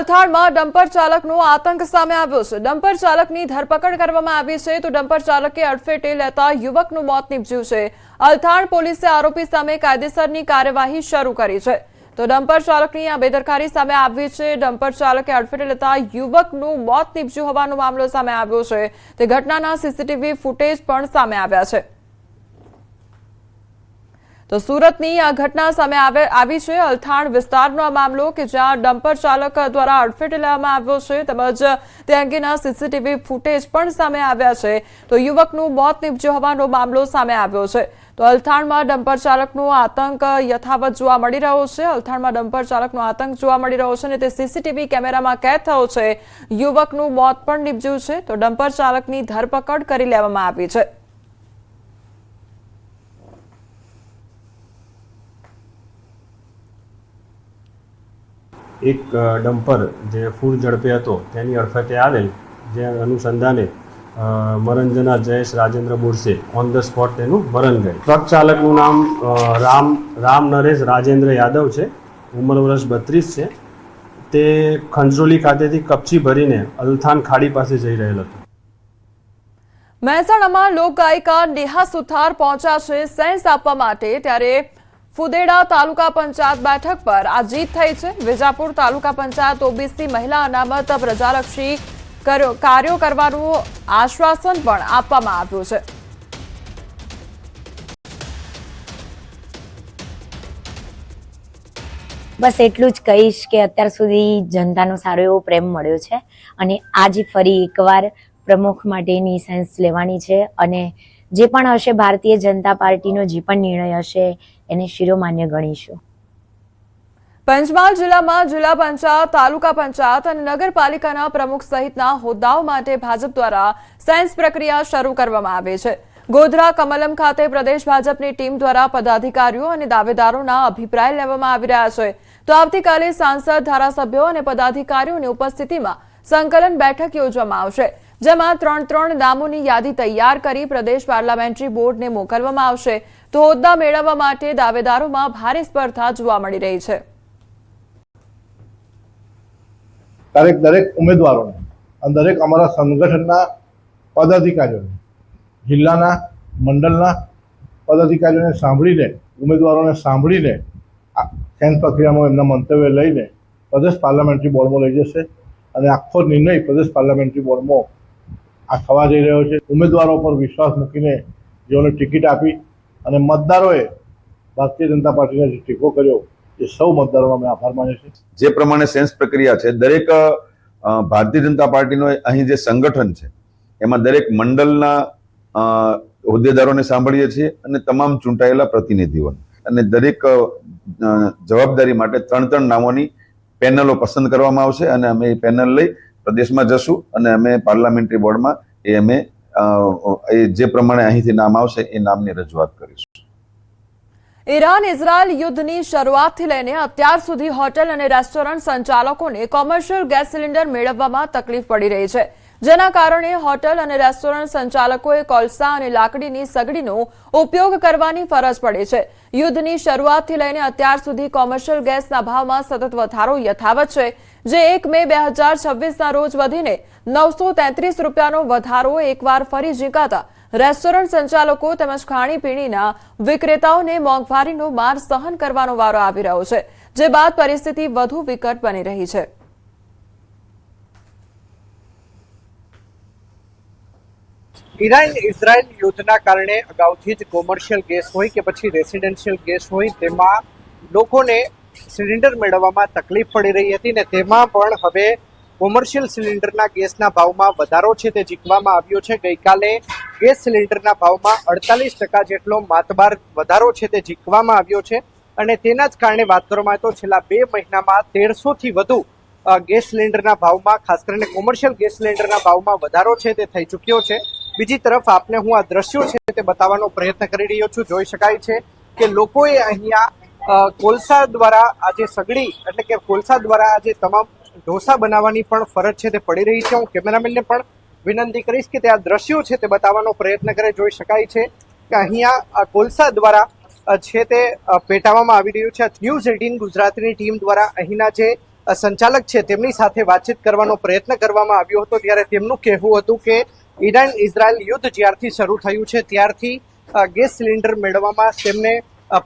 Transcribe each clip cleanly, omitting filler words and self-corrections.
અલથાણમાં dumper ચાલકનો આતંક સામે આવ્યો છે। ડમ્પર ચાલકની ધરપકડ કરવામાં આવી છે તો ડમ્પર ચાલકે અડફેટે લેતા યુવકનું મોત નીપજ્યું છે। અલથાણ પોલીસે આરોપી સામે કાયદેસરની કાર્યવાહી શરૂ કરી છે તો ડમ્પર ચાલકની આ બેદરકારી સામે આવી છે। ડમ્પર ચાલકે અડફેટે લેતા યુવકનું મોત નીપજ્યું હોવાનો મામલો સામે આવ્યો છે। તે ઘટનાના સીસીટીવી ફૂટેજ પણ સામે આવ્યા છે। तो सूरतनी आ घटना सामे आवी छे। अलथाण विस्तारनो आ मामलो के ज्यां डम्पर चालक द्वारा अडफेटे लेवामां आव्यो छे તેમજ તે અંગેના સીસીટીવી ફૂટેજ પણ સામે આવ્યા છે તો યુવકનું મોત નીપજ્યું હોવાનો મામલો સામે આવ્યો છે। તો અલથાણમાં ડમ્પર ચાલકનો આતંક યથાવત જોવા મળી રહ્યો છે। અલથાણમાં ડમ્પર ચાલકનો આતંક જોવા મળી રહ્યો છે અને તે સીસીટીવી કેમેરામાં કેદ થયો છે। યુવકનું મોત પણ નીપજ્યું છે તો ડમ્પર ચાલકની ધરપકડ કરી લેવામાં આવી છે। एक डम्पर जे फूल झड़पे हतो तेनी अडफेटे आवेल जे अनुसंधाने मरण Jayesh Rajendra Borse on the spot तेनुं मरण गयेल। ट्रक चालकनुं नाम राम नरेश राजेन्द्र यादव छे। उमर वर्ष 32 छे। ते खंजरोली खातेथी कपची भरीने अलथाण खाड़ी पासे जई रहेल हतो। મહેસાણામાં લોકગાયિકા નેહા સુથાર પહોંચ્યા છે સેન્સ આપવા માટે ત્યારે फुदेड़ा तालुका पंचायत बैठक पर आ जीत थई छे। विजापुर तालुका पंचायत ओबीसी महिला अनामत प्रजालक्षी कार्यों करवानुं आश्वासन पण आपवामां आव्युं छे। बस एटलुं ज कहीश के अत्यार सुधी जनतानो सारो एवो प्रेम मळ्यो छे अने आज फरी एकवार प्रमुख माटेनी सेन्स लेवानी छे अने जे पण हशे भारतीय जनता पार्टीनो जे पण निर्णय हशे एने शिरोमान्य गणीशुं। पंचमहाल जिल्लामां जिल्ला पंचायत तालुका पंचायत अने नगरपालिकाना प्रमुख सहितना होद्दाओ माटे भाजप द्वारा सेन्स प्रक्रिया शरू करवामां आवी छे। गोधरा कमलम खाते प्रदेश भाजपनी टीम द्वारा पदाधिकारीओ अने दावेदारोना अभिप्राय लेवामां आवी रह्या छे तो आवतीकाले सांसद धारासभ्यो अने पदाधिकारीओनी उपस्थितिमां संकलन बैठक योजवामां आवशे जेमां 3 नामोनी यादी तैयार करी प्रदेश पार्लामेंटरी बोर्डने मोकलवामां आवशे तो होद्दा मेळववा माटे दावेदारोमां भारे स्पर्धा जोवा मळी रही छे। दरेक उम्मीदवारों दरेक अमरा संगठनना पदाधिकारीओने जिल्लाना मंडलना पदाधिकारीओने सांभळीने उम्मीदवारोने सांभळीने सेन्स प्रक्रियामां एमना मंतव्य लईने प्रदेश पार्लामेंटरी बोर्डमां लई जशे अने आखो निर्णय प्रदेश पार्लामेंटरी बोर्डमां आ थवा जई रह्यो छे। उम्मीदवारों पर विश्वास मूकीने जेओने टिकिट आपी अने मतदारोए भारतीय जनता पार्टीने जे टेको कर्यो ए सौ मतदारोनो अमे आभार मानीए छीए। जे प्रमाणे सेन्स प्रक्रिया छे दरेक भारतीय जनता पार्टीनो અહીં જે સંગઠન છે એમાં દરેક મંડળના હોદ્દેદારોને સાંભળીએ છીએ અને તમામ ચૂંટાયેલા પ્રતિનિધિઓને અને દરેક જવાબદારી માટે 3 નામોની પેનલો પસંદ કરવામાં આવશે અને અમે એ પેનલ લઈ પ્રદેશમાં જશું અને અમે પાર્લામેન્ટરી બોર્ડમાં એ અમે જે પ્રમાણે અહીંથી નામ આવશે એ નામની રજૂઆત કરીશું। ઈરાન ઇઝરાયલ યુદ્ધની શરૂઆતથી લઈને અત્યાર સુધી હોટેલ અને રેસ્ટોરન્ટ સંચાલકોને કોમર્શિયલ ગેસ સિલિન્ડર મેળવવામાં તકલીફ પડી રહી છે જેના કારણે હોટેલ અને રેસ્ટોરન્ટ સંચાલકોએ કોલસા અને લાકડીની સગડીનો ઉપયોગ કરવાની ફરજ પડી છે। યુદ્ધની શરૂઆતથી લઈને અત્યાર સુધી કોમર્શિયલ ગેસના ભાવમાં સતત વધારો યથાવત છે જે 1 મે 2026ના રોજ વધીને 933 રૂપિયાનો વધારો એકવાર ફરી ઝીંકાતા રેસ્ટોરન્ટ સંચાલકો તેમજ ખાણીપીણીના વિક્રેતાઓને મોંઘવારીનો માર સહન કરવાનો વારો આવી રહ્યો છે જે બાદ પરિસ્થિતિ વધુ વિકટ બની રહી છે। ઈરાન ઇઝરાયલ યુદ્ધના કારણે અગાઉથી જ કોમર્શિયલ ગેસ હોય કે પછી રેસિડેન્શિયલ ગેસ હોય તેમાં લોકોને સિલિન્ડર મેળવવામાં તકલીફ પડી રહી હતી ને તેમાં પણ હવે કોમર્શિયલ સિલિન્ડરના ગેસના ભાવમાં વધારો છે તે ઝીંકવામાં આવ્યો છે। ગઈકાલે ગેસ સિલિન્ડરના ભાવમાં 48% જેટલો માતબાર વધારો છે તે ઝીંકવામાં આવ્યો છે અને તેના જ કારણે વાત કરવામાં આવે તો છેલ્લા 2 મહિનામાં 1300થી વધુ ગેસ સિલિન્ડરના ભાવમાં ખાસ કરીને કોમર્શિયલ ગેસ સિલિન્ડરના ભાવમાં વધારો છે તે થઈ ચૂક્યો છે। બીજી તરફ આપને હું આ દ્રશ્યો છે તે બતાવવાનો પ્રયત્ન કરી રહ્યો છું। જોઈ શકાય છે કે લોકોએ અહીંયા કોલસા દ્વારા આજે સગડી એટલે કે કોલસા દ્વારા આજે તમામ ઢોસા બનાવવાની પણ ફરજ છે તે પડી રહી છે। હું કેમેરામેનને પણ વિનંતી કરીશ કે તે આ દ્રશ્યો છે તે બતાવવાનો પ્રયત્ન કરે। જોઈ શકાય છે કે અહીંયા કોલસા દ્વારા છે તે પેટાવવામાં આવી રહ્યું છે। ન્યૂઝ 18 ગુજરાતીની ટીમ દ્વારા અહીંના જે સંચાલક છે તેમની સાથે વાતચીત કરવાનો પ્રયત્ન કરવામાં આવ્યો હતો, ત્યારે તેમનું કહેવું હતું કે ઈરાન ઇઝરાયલ યુદ્ધ જ્યારથી શરૂ થયું છે ત્યારથી ગેસ સિલિન્ડર મેળવવામાં તેમને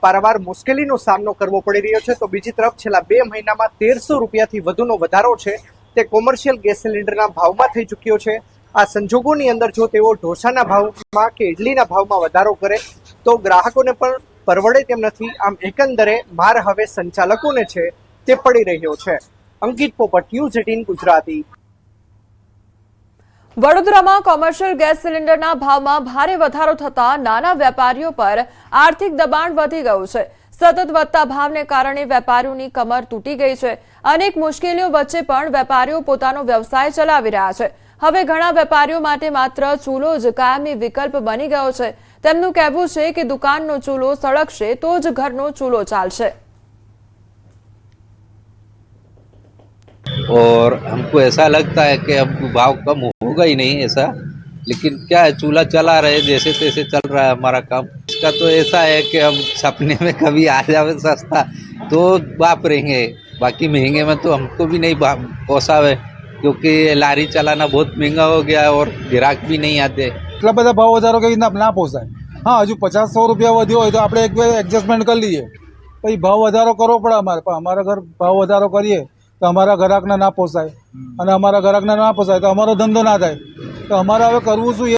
પારાવાર મુશ્કેલીનો સામનો કરવો પડી રહ્યો છે. તો બીજી તરફ છેલ્લા 2 મહિનામાં 1300 રૂપિયાથી વધુનો વધારો છે તે કોમર્શિયલ ગેસ સિલિન્ડરના ભાવમાં થઈ ચૂક્યો છે. આ સંજોગોની અંદર જો તેઓ ઢોસાના ભાવમાં કે ઇડલીના ભાવમાં વધારો કરે તો ગ્રાહકોને પણ પરવડે તેમ નથી. આમ એકંદરે માર હવે સંચાલકોને છે તે પડી રહ્યો છે. અંકિત પોપટ, ન્યૂઝ 18 ગુજરાતી. વડોદરામાં કોમર્શિયલ ગેસ સિલિન્ડરના ભાવમાં ભારે વધારો થતા નાના વેપારીઓ પર આર્થિક દબાણ વધી ગયું છે. સતત વધતા ભાવને કારણે વેપારીઓની કમર તૂટી ગઈ છે. અનેક મુશ્કેલીઓ વચ્ચે પણ વેપારીઓ પોતાનો વ્યવસાય ચલાવી રહ્યા છે. હવે ઘણા વેપારીઓ માટે માત્ર ચૂલો જ કાયમી વિકલ્પ બની ગયો છે. તેમનું કહેવું છે કે દુકાનનો ચૂલો સળગશે તો જ ઘરનો ચૂલો ચાલશે. और हमको ऐसा लगता है कि अब भाव कम होगा ही नहीं ऐसा, लेकिन क्या है चूल्हा चला रहे जैसे तैसे चल रहा है हमारा काम. इसका तो ऐसा है कि अब सपने में कभी आ जावे सस्ता तो बाप रहेंगे, बाकी महंगे में तो हमको भी नहीं पोसावे, क्योंकि लारी चलाना बहुत महंगा हो गया है और ग्राहक भी नहीं आते. એટલા બધા ભાવ વધારો કે ના પોસાય. હા, હજુ 50-100 રૂપિયા વધ્યો હોય તો આપણે એક બે એડજસ્ટમેન્ટ કરી લઈએ, પછી ભાવ વધારો કરવો પડે અમારે. પણ અમારા ઘર ભાવ વધારો કરીએ તો અમારા ગ્રાહકને ના પોસાય, અને અમારા ગ્રાહકને ના પોસાય તો અમારો ધંધો ના થાય. તો અમારે હવે કરવું શું?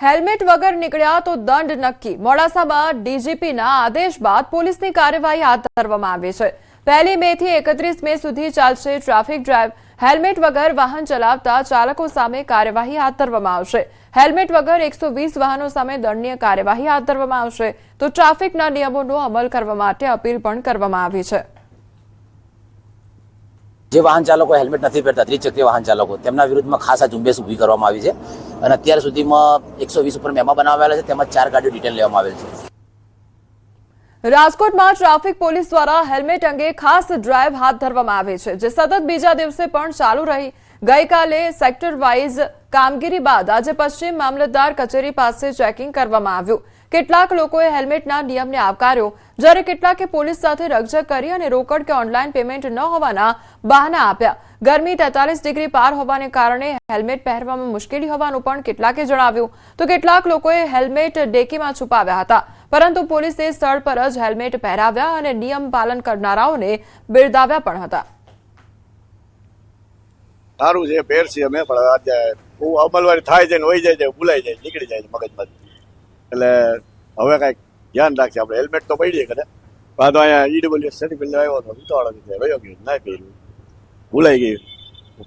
હેલ્મેટ વગર નીકળ્યા તો દંડ નક્કી. મોડાસામાં ડીજીપીના આદેશ બાદ પોલીસની કાર્યવાહી હાથ ધરવામાં આવી છે. 1 મે થી 31 મે સુધી ચાલશે ટ્રાફિક ડ્રાઈવ. હેલ્મેટ વગર વાહન ચલાવતા ચાલકો સામે કાર્યવાહી હાથ ધરવામાં આવશે. હેલ્મેટ વગર 120 વાહનો સામે દંડનીય કાર્યવાહી હાથ ધરવામાં આવશે. તો ટ્રાફિકના નિયમોનો અમલ કરવા માટે અપીલ પણ કરવામાં આવી છે. જે વાહન ચાલકો હેલ્મેટ નથી પહેરતા, ત્રિચક્રીય વાહન ચાલકો, તેમના વિરુદ્ધમાં ખાસ આ ઝુંબેશ ઊભી કરવામાં આવી છે. અને અત્યાર સુધીમાં 120 ઉપર મેમો બનાવવામાં આવેલા છે, તેમજ 4 ગાડીઓ ડિટેલ લેવામાં આવેલ છે. રાજકોટમાં ટ્રાફિક પોલીસ દ્વારા હેલ્મેટ અંગે ખાસ ડ્રાઈવ હાથ ધરવામાં આવી છે, જે સતત બીજા દિવસે પણ ચાલુ રહી. ગઈકાલે સેક્ટર વાઇઝ કામગીરી બાદ આજે પશ્ચિમ મામલતદાર કચેરી પાસે ચેકિંગ કરવામાં આવ્યું. કેટલાક લોકોએ હેલ્મેટના નિયમને આવકાર્યો, જ્યારે કેટલાકે પોલીસ સાથે રકઝક કરી અને રોકડ કે ઓનલાઈન પેમેન્ટ ન હોવાના બહાના આપ્યા. ગરમી 43 ડિગ્રી પાર હોવાને કારણે હેલ્મેટ પહેરવામાં મુશ્કેલી હોવાનું પણ કેટલાકે જણાવ્યું. તો કેટલાક લોકોએ હેલ્મેટ ડેકીમાં છુપાવ્યા હતા, પરંતુ પોલીસે સ્થળ પર જ હેલ્મેટ પહેરાવ્યા અને નિયમ પાલન કરનારાઓને બિરદાવ્યા પણ હતા. સારું છે, પહેરશે અમે, પણ અમલવારી થાય છે ને વહી જાય છે, ભૂલાઈ જાય, નીકળી જાય છે મગજમાં. એટલે હવે કાંઈક ધ્યાન રાખશે. આપણે હેલ્મેટ તો પડીએ કરે, આ તો અહીંયા ઈડબ્લ્યુએસ સર્ટિફિકેટ લેવા આવ્યો હતો, ઉતાવળો વયો ગયો, ના પહેર્યું, ભૂલાઈ ગયું.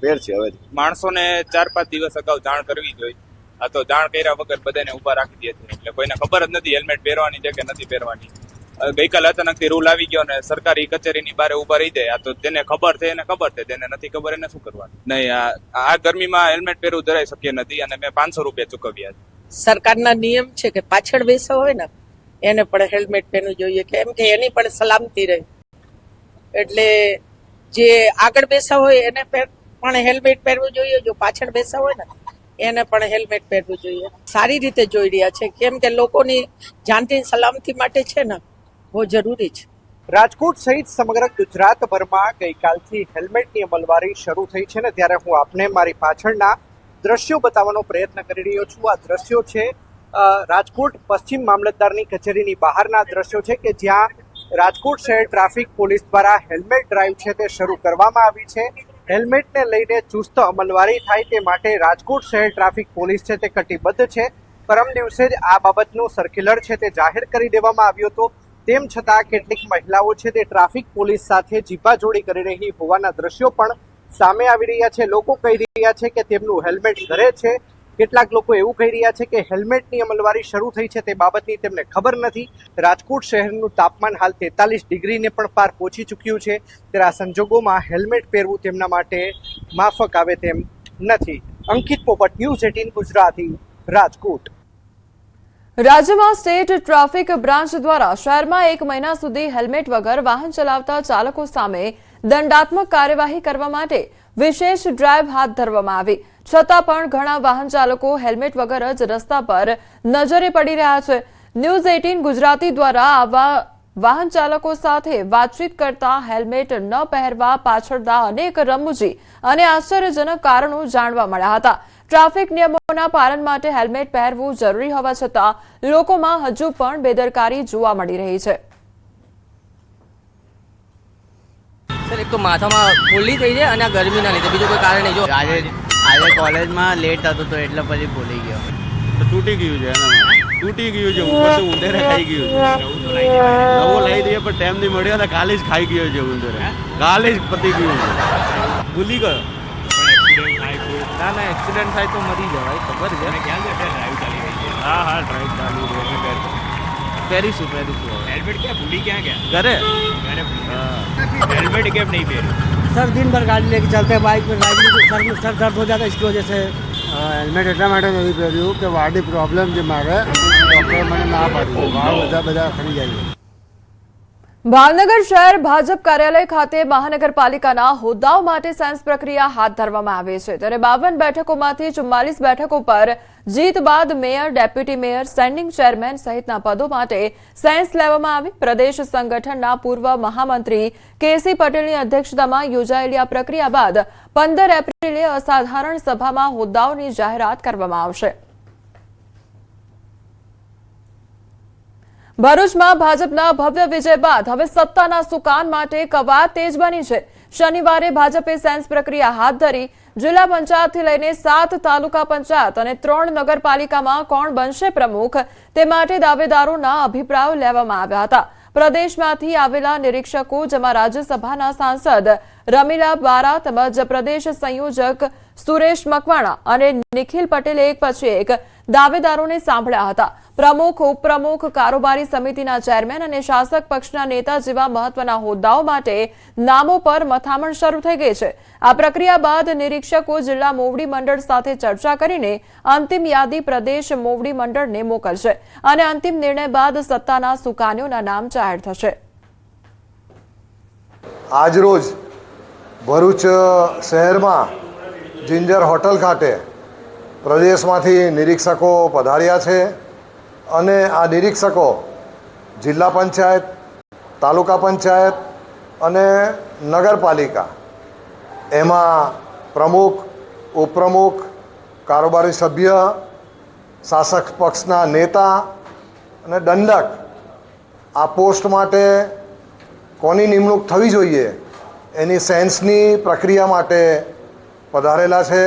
પહેરશે હવે. માણસોને 4-5 દિવસ અગાઉ જાણ કરવી જોઈએ. આ તો જાણ કર્યા વગર બધાને ઉભા રાખી દે છે, એટલે કોઈને ખબર જ નથી હેલ્મેટ પહેરવાની છે કે નથી પહેરવાની. ગઈકાલે અચાનકથી રૂલ આવી ગયો ને સરકારી કચેરીની બહાર ઉભા રહી જાય. આ તો તેને ખબર છે એને ખબર છે, તેને નથી ખબર એને શું કરવાનું. નહીં, આ ગરમીમાં હેલ્મેટ પહેરવું જરાય શક્ય નથી, અને મેં 500 રૂપિયા ચૂકવ્યા છે. સરકારના નિયમ છે કે પાછળ બેસા હોય ને એને પણ હેલ્મેટ પહેરવું જોઈએ, કેમ કે એની પણ સલામતી રહે. એટલે જે આગળ બેસા હોય એને પણ હેલ્મેટ પહેરવું જોઈએ, જો પાછળ બેસા હોય ને એને પણ હેલ્મેટ પહેરવું જોઈએ. સારી રીતે જોઈ રહ્યા છે, કેમ કે લોકોની જાનની સલામતી માટે છે ને, બહુ જરૂરી છે. રાજકોટ સહિત સમગ્ર ગુજરાતભરમાં ગઈકાલથી હેલ્મેટની અમલવારી શરૂ થઈ છે ને ત્યારે હું આપને મારી પાછળના દ્રશ્યો બતાવવાનો પ્રયત્ન કરી રહ્યો છું. આ દ્રશ્યો છે રાજકોટ પશ્ચિમ મામલતદારની કચેરીની બહારના દ્રશ્યો છે, કે જ્યાં રાજકોટ શહેર ટ્રાફિક પોલીસ દ્વારા હેલ્મેટ ડ્રાઈવ છે તે શરૂ કરવામાં આવી છે. હેલ્મેટને લઈને ચુસ્ત અમલવારી થાય તે માટે રાજકોટ શહેર ટ્રાફિક પોલીસ છે તે કટિબદ્ધ છે. પરમ દિવસે જ આ બાબતનું સર્ક્યુલર છે તે જાહેર કરી દેવામાં આવ્યો હતો. તેમ છતાં કેટલીક મહિલાઓ છે તે ટ્રાફિક પોલીસ સાથે જીભાજોડી કરી રહી હોવાના દ્રશ્યો પણ સામે આવી રહ્યા છે. લોકો કહી રહ્યા છે કે તેમનું હેલ્મેટ ઘરે છે. કેટલાક લોકો એવું કહી રહ્યા છે કે હેલ્મેટની અમલવારી શરૂ થઈ છે તે બાબતની તેમને ખબર નથી. રાજકોટ શહેરનું તાપમાન હાલ 43 ડિગ્રીને પણ પાર પહોંચી ચૂક્યું છે, ત્યારે આ સંજોગોમાં હેલ્મેટ પહેરવું તેમના માટે માફક આવે તેમ નથી. અંકિત પોપટ, ન્યૂઝ 18 ગુજરાતી, રાજકોટ. રાજ્યમાં સ્ટેટ ટ્રાફિક બ્રાન્ચ દ્વારા શહેરમાં 1 મહિના સુધી હેલ્મેટ વગર વાહન ચલાવતા ચાલકો સામે દંડાત્મક કાર્યવાહી કરવા માટે વિશેષ ડ્રાઈવ હાથ ધરવામાં આવી. છતાં પણ ઘણા વાહન ચાલકો હેલ્મેટ વગર જ રસ્તા પર નજરે પડી રહ્યા છે. ન્યૂઝ 18 ગુજરાતી દ્વારા આવા વાહન ચાલકો સાથે વાતચીત કરતા હેલ્મેટ ન પહેરવા પાછળના અનેક રમૂજી અને આશ્ચર્યજનક કારણો જાણવા મળ્યા હતા. ટ્રાફિક નિયમોના પાલન માટે હેલ્મેટ પહેરવું જરૂરી હોવા છતાં લોકોમાં હજુ પણ બેદરકારી જોવા મળી રહી છે. સર, એક તો માથામાં ફૂલી થઈ જાય અને આ ગરમીના લીધે બીજું કોઈ કારણ નહીં. જો આજે કોલેજમાં લેટ હતો તો એટલે પછી ભૂલી ગયો. તો તૂટી ગયું છે એનામાં, તૂટી ગયું છે ઉપરથી ઉંદેરે ખાઈ ગયું છે. નવો લાવી દઈએ પણ ટાઈમ નહીં મળ્યો અને કાલે જ ખાઈ ગયો છે ઉંદેરે, કાલે જ પતી ગયું છે, ભૂલી ગયો. ના એક્સિડન્ટ થાય તો મરી જવાય, ખબર છે. હા ડ્રાઈવ ચાલી રહી છે. પહેરીશું હેલ્મેટ. ક્યાં ભૂલી ક્યાં ગયા? ઘરે हेलमेट केम नहीं पहने? सर, दिन भर गाड़ी लेके चलते हैं, बाइक पर राइडिंग सर दर्द हो जाता है, इसकी वजह से હેલ્મેટ એટલા માટે નથી પહેર્યું કે વાડી પ્રોબ્લેમ છે મારે, ડૉક્ટરે મને ના પાડી. બધા ખરી જાય. ભાવનગર શહેર ભાજપ કાર્યાલય ખાતે મહાનગરપાલિકાના હોદ્દાઓ માટે સેન્સ પ્રક્રિયા હાથ ધરવામાં આવી છે. ત્યારે 52 બેઠકોમાંથી 44 બેઠકો પર જીત બાદ mayor, deputy mayor, standing chairman સહિતના પદો માટે સેન્સ લેવામાં આવી. પ્રદેશ સંગઠનના પૂર્વ મહામંત્રી કેસી પટેલની અધ્યક્ષતામાં યોજાયેલી આ પ્રક્રિયા બાદ 15 એપ્રિલે અસાધારણ સભામાં હોદ્દાઓની જાહેરાત કરવામાં આવશે. ભરૂચમાં ભાજપના ભવ્ય વિજય બાદ હવે સત્તાના સુકાન માટે કવાયત તેજ બની છે. શનિવારે ભાજપે સેન્સ પ્રક્રિયા હાથ ધરી. જિલ્લા પંચાયતથી લઈને 7 તાલુકા પંચાયત અને 3 નગરપાલિકામાં કોણ બનશે પ્રમુખ તે માટે દાવેદારોના અભિપ્રાયો લેવામાં આવ્યા હતા. પ્રદેશમાંથી આવેલા નિરીક્ષકો, જેમાં રાજ્યસભાના સાંસદ રમીલા બારા તેમજ પ્રદેશ સંયોજક સુરેશ મકવાણા અને નિખિલ પટેલે એક પછી એક દાવેદારોને સાંભળ્યા હતા. પ્રમુખ, ઉપપ્રમુખ, કારોબારી સમિતિના ચેરમેન અને શાસક પક્ષના નેતા જેવા મહત્વના હોદ્દાઓ માટે નામો પર મથામણ શરૂ થઈ ગઈ છે. આ પ્રક્રિયા બાદ નિરીક્ષકો જિલ્લા મોવડી મંડળ સાથે ચર્ચા કરીને અંતિમ યાદી પ્રદેશ મોવડી મંડળને મોકલશે અને અંતિમ નિર્ણય બાદ સત્તાના સુકાનીઓના નામ જાહેર થશે. આજરોજ ભરૂચ શહેરમાં જિંજર હોટલ ખાતે પ્રદેશમાંથી નિરીક્ષકો પધાર્યા છે અને આ નિરીક્ષકો જિલ્લા પંચાયત, તાલુકા પંચાયત અને નગરપાલિકા એમાં પ્રમુખ, ઉપપ્રમુખ, કારોબારી સભ્ય, શાસક પક્ષના નેતા અને દંડક આ પોસ્ટ માટે કોની નિમણૂક થવી જોઈએ એની સેન્સની પ્રક્રિયા માટે પધારેલા છે.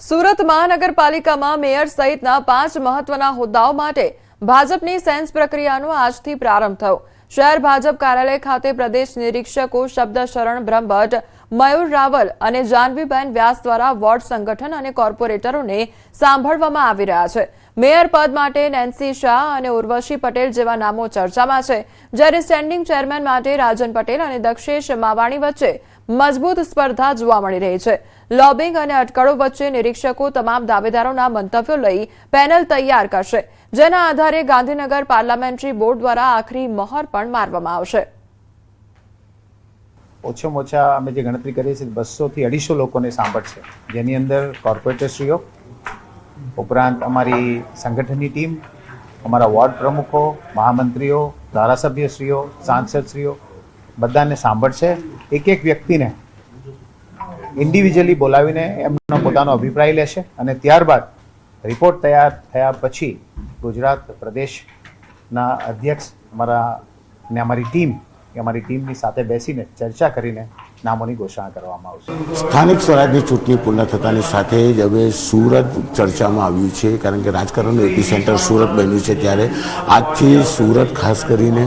સુરત મહાનગરપાલિકામાં મેયર સહિતના 5 મહત્વના હોદ્દાઓ માટે ભાજપની સેન્સ પ્રક્રિયાનો આજથી પ્રારંભ થયો. શહેર ભાજપ કાર્યાલય ખાતે પ્રદેશ નિરીક્ષકો શબ્દ શરણ બ્રહ્મભટ્ટ, મયુર રાવલ અને જાનવીબેન વ્યાસ દ્વારા વોર્ડ સંગઠન અને કોર્પોરેટરોને સાંભળવામાં આવી રહ્યા છે. મેયર પદ માટે નેન્સી શાહ અને ઉર્વશી પટેલ જેવા નામો ચર્ચામાં છે, જ્યારે સ્ટેન્ડિંગ ચેરમેન માટે રાજન પટેલ અને દક્ષેશ માવાણી વચ્ચે મજબૂત સ્પર્ધા જોવા મળી રહી છે. લોબિંગ અને અટકળો વચ્ચે નિરીક્ષકો તમામ દાવેદારોના મંતવ્યો લઈ પેનલ તૈયાર કરશે, જેના આધારે ગાંધીનગર પાર્લામેન્ટરી બોર્ડ દ્વારા આખરી મહોર પણ મારવામાં આવશે. ઓછામાં ઓછા અમે જે ગણતરી કરીએ છીએ 200 થી 250 લોકોને સાંભળશે, જેની અંદર કોર્પોરેટરશ્રીઓ ઉપરાંત અમારી સંગઠનની ટીમ, અમારા વોર્ડ પ્રમુખો, મહામંત્રીઓ, ધારાસભ્યશ્રીઓ, સાંસદશ્રીઓ બધાને સાંભળશે. એક એક વ્યક્તિને ઇન્ડિવિજ્યુઅલી બોલાવીને એમનો પોતાનો અભિપ્રાય લેશે અને ત્યારબાદ રિપોર્ટ તૈયાર થયા પછી ગુજરાત પ્રદેશના અધ્યક્ષ અમારી ટીમની સાથે બેસીને ચર્ચા કરીને નામોની ઘોષણા કરવામાં આવશે. સ્થાનિક સ્વરાજની ચૂંટણી પૂર્ણ થતાની સાથે જ હવે સુરત ચર્ચામાં આવ્યું છે, કારણ કે રાજકારણનું એપિસેન્ટર સુરત બન્યું છે. ત્યારે આજથી સુરત ખાસ કરીને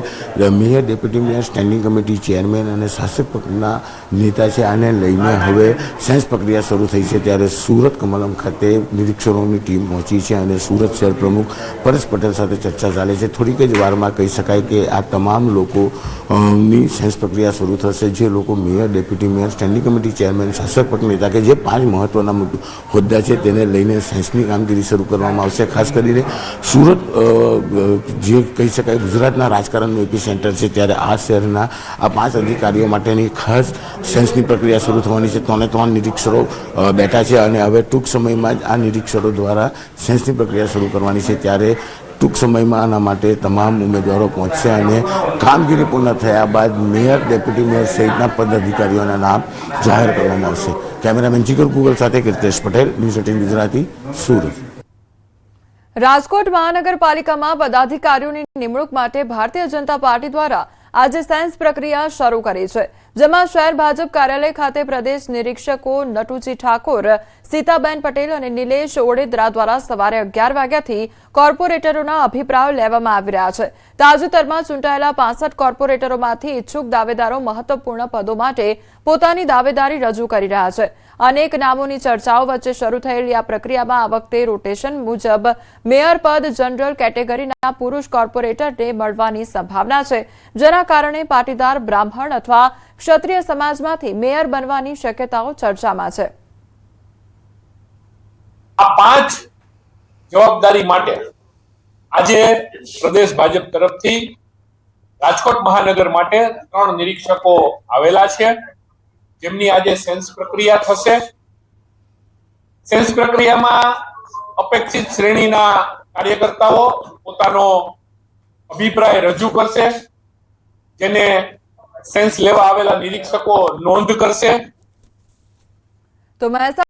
mayor, deputy mayor, standing committee chairman અને શાસક પક્ષના નેતા છે, આને લઈને હવે સેન્સ પ્રક્રિયા શરૂ થઈ છે. ત્યારે સુરત કમલમ ખાતે નિરીક્ષકોની ટીમ પહોંચી છે અને સુરત શહેર પ્રમુખ પરેશ પટેલ સાથે ચર્ચા ચાલે છે. થોડીક જ વારમાં કહી શકાય કે આ તમામ લોકોની સેન્સ પ્રક્રિયા શરૂ થશે. જે લોકો mayor, deputy mayor, standing committee chairman, શાસક પક્ષ નેતા કે જે 5 મહત્વના હોદ્દા છે તેને લઈને સેન્સની કામગીરી શરૂ કરવામાં આવશે. ખાસ કરીને સુરત જે કહી શકાય ગુજરાતના રાજકારણનું એપિસેન્ટર છે, ત્યારે આ શહેરના આ 5 અધિકારીઓ માટેની ખાસ સેન્સની પ્રક્રિયા શરૂ થવાની છે. 3 નિરીક્ષકો બેઠા છે અને હવે ટૂંક સમયમાં જ આ નિરીક્ષકો દ્વારા સેન્સની પ્રક્રિયા શરૂ કરવાની છે. ત્યારે ટૂંક સમયમાં આના માટે તમામ ઉમેદવારો પહોંચશે અને કામગીરી પૂર્ણ થયા બાદ મેયર, ડેપ્યુટી મેયર સહિતના પદાધિકારીઓના નામ જાહેર કરવામાં આવશે. કેમેરામેન જીગર ગુગલ સાથે કીર્તેશ પટેલ, ન્યૂઝ 18 ગુજરાતી, સુરત. રાજકોટ મહાનગરપાલિકામાં પદાધિકારીઓની નિમણૂક માટે ભારતીય જનતા પાર્ટી દ્વારા આજે સેન્સ પ્રક્રિયા શરૂ કરી છે, જેમાં શહેર ભાજપ કાર્યાલય ખાતે પ્રદેશ નિરીક્ષકો નટુજી ઠાકોર, સીતાબેન પટેલ અને નિલેશ ઓડેદરા દ્વારા સવારે 11 વાગ્યાથી કોર્પોરેટરોના અભિપ્રાયો લેવામાં આવી રહ્યા છે. તાજેતરમાં ચૂંટાયેલા 65 કોર્પોરેટરોમાંથી ઇચ્છુક દાવેદારો મહત્વપૂર્ણ પદો માટે પોતાની દાવેદારી રજૂ કરી રહ્યા છે. અનેક નામોની ચર્ચાઓ વચ્ચે શરૂ થયેલી આ પ્રક્રિયામાં આ વખતે રોટેશન મુજબ મેયર પદ જનરલ કેટેગરીના પુરુષ કોર્પોરેટરને મળવાની સંભાવના છે, જેના કારણે પાટીદાર, બ્રાહ્મણ અથવા ક્ષત્રિય સમાજમાંથી મેયર બનવાની શક્યતાઓ ચર્ચામાં છે. આ 5 જવાબદારી માટે આજે પ્રદેશ ભાજપ તરફથી રાજકોટ મહાનગર માટે 3 નિરીક્ષકો આવેલા છે, જેમની આજે સેન્સ પ્રક્રિયા થશે. સેન્સ પ્રક્રિયામાં અપેક્ષિત શ્રેણીના કાર્યકર્તાઓ પોતાનો અભિપ્રાય રજૂ કરશે, જેને સેન્સ લેવા આવેલા નિરીક્ષકો નોંધ કરશે. તો